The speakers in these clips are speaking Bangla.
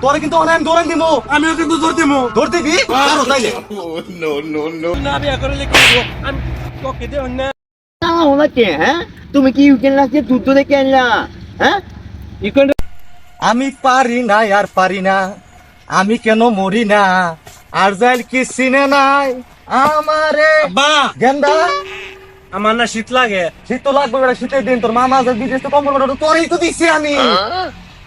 তোরে কিন্তু অনেক দৌড়ান দিমু। আমিও কিন্তু জোর দিমু। দৌড় দিবি কারো তাইলে না বিয়া করলে কি হবো? আমি তোকে দেব না। ওনাকে হ্যাঁ তুমি কি উইকেন্ড লাগছে দুধ দেখে আনলা হ্যাঁ ইকন আমি পারি না আর পারি না, আমি কেন মরি না, আর যাইল কি চিনে নাই আমারে বা গেন্দা। আমার না শীত লাগে। শীত তো লাগবে বেটা, শীতের দিন তোর মামা যে বিদেশ তো কম্বল ওটা তোরই তো দিছি আমি।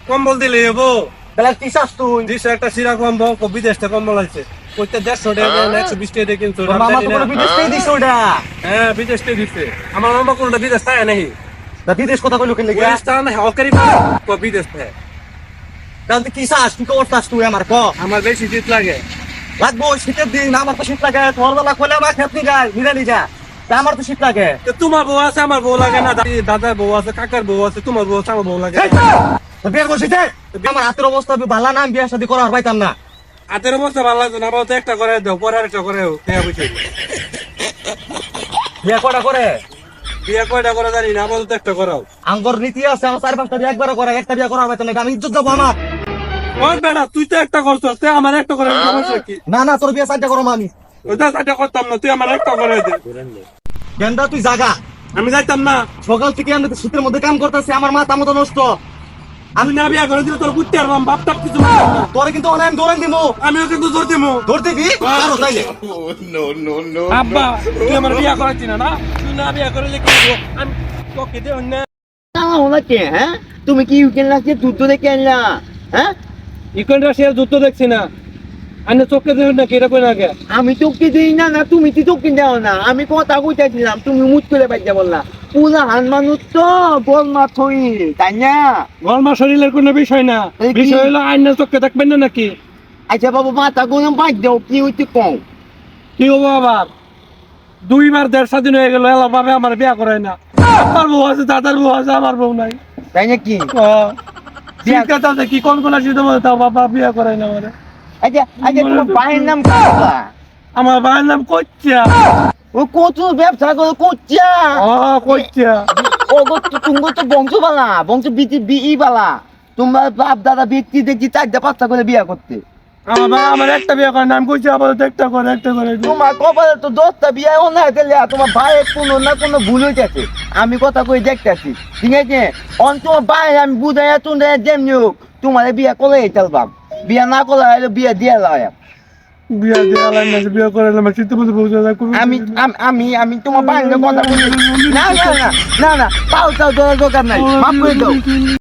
কম্বল দিলে হবো। তাহলে কি চাস তুই? দিছে একটা সিরা কম্বল বিদেশ থেকে কম্বল আছে। কইতে 150 টাকা 120 টাকা কিন্তু তোর মামা তো কোনো বিদেশ থেকে দিছে ওটা। হ্যাঁ বিদেশ থেকে দিছে। আমার মামা কোনটা বিদেশ থাকে নাকি? তা বিদেশ কথা কইলো কেন লেগে? বিদেশ থাকে না হকারি পারে তো বিদেশ থেকে। তাহলে তুই কি চাস? তুই কর চাস তুই আমার ক? আমার বেশি শীত লাগে। লাগবো শীতের দিন, আমার তো শীত লাগে। তোর বেলা খোলে আমার খেত নি যায় নিরানি যা, তা আমার তো শীত লাগে। তো তোমার বউ আছে আমার বউ লাগে না, দাদার বউ আছে কাকার বউ আছে, তোমার বউ আছে আমার বউ লাগে। তো বিয়ে করছিস আমার হাতের অবস্থা ভালো না, আমি বিয়ে শাদী করার পাইতাম না। হাতের অবস্থা ভালো লাগছে না, আবার তো একটা করে দাও, পরে আরেকটা করে বিয়ে কটা করে বিয়ে কয়টা করে জানি না, আবার তো একটা করাও। আঙ্গর নীতি আছে, আমার 4-5টা বিয়ে একবার করে, একটা বিয়ে করার পাইতাম না, আমি ইজ্জত যাবো আমার। ওই বেটা তুই তো একটা করছিস, তুই আমার একটা করে সমস্যা কি? না না, তোর বিয়ে 4টা করো আমি। ওইটা একটা করতাম না, তুই আমার একটা করে দে। গেন্দা তুই জাগা, আমি যাইতাম না। সকাল থেকে আমি তো শীতের মধ্যে কাম করতেছি, আমার মাথা মতো নষ্ট। আমি না বিয়ে করে দিলে তোর বুঝতে পারবাম, বাপটা কিছু বলতাম না। তোরে কিন্তু অনেক দৌড়ান দিমু। আমিও কিন্তু জোর দিমু। দৌড় দিবি কারো তাইলে আব্বা তুই আমার বিয়ে করাচ্ছি না, না তুই না বিয়ে করলে কি হবো? আমি তোকে দেব না। ওনাকে হ্যাঁ তুমি কি উইকেন্ড লাগছে দুধ দেখে আনলা হ্যাঁ ইকন রাশিয়ার যুদ্ধ দেখছি না, আমি চোখে দেব না, কেটা কই না কে? আমি তোকে দিই না না তুমি তো তোকে দাও না আমি কথা কইতেছিলাম তুমি মুখ করে বাইজা বললা পুরা হান মানুষ তো গোল মাছ হই তাই না গলমা শরীরের কোনো বিষয় না, এই কি? বিষয় হলো আইনের চোখে দেখবেন না নাকি? আচ্ছা বাবু মাথা গরম পাই দাও কি হইতে কম কি হবো আবার? 2 বার 1.5 স্বাধীন হয়ে গেল, এলা ভাবে আমার বিয়ে করায় না। আমার বউ আছে, দাদার বউ আছে, আমার বউ নাই। তাই নাকি শীতকাল আছে কি কোন কোন শীত বলে তাও বাবা বিয়ে করায় না আমার। আচ্ছা আচ্ছা তোমার ভাইয়ের নাম কি বাবা? আমার ভাইয়ের নাম কচ্চা। ও কত ব্যবসা করে করছা কচ্চা। ও গো তুমি তো বংশ বিই বালা তোমার বাপ দাদা ব্যক্তি দেখি 4টা 5টা করে বিয়ে করতে আমার ভাই আমার একটা বিয়ে করে নাম কইছে, আবার একটা করে। তোমার কপালে তো 10টা বিয়ে না দিলে তোমার ভাইয়ের কোনো না কোনো ভুল হইতেছে আমি কথা কই দেখতেছি ঠিক আছে তোমার ভাই আমি বুঝাই তুমি যেমনি হোক তোমার বিয়ে করে চলবাম বিয়ে না করে হলে বিয়ে দিয়ে লয় বিয়ে দিয়ে আলাই না, বিয়ে করে না, শীত বলতে বলছে আমি আমি আমি তোমার ভাইয়ের কথা বলি না না না না না পাও দরকার নাই মাফ করে দাও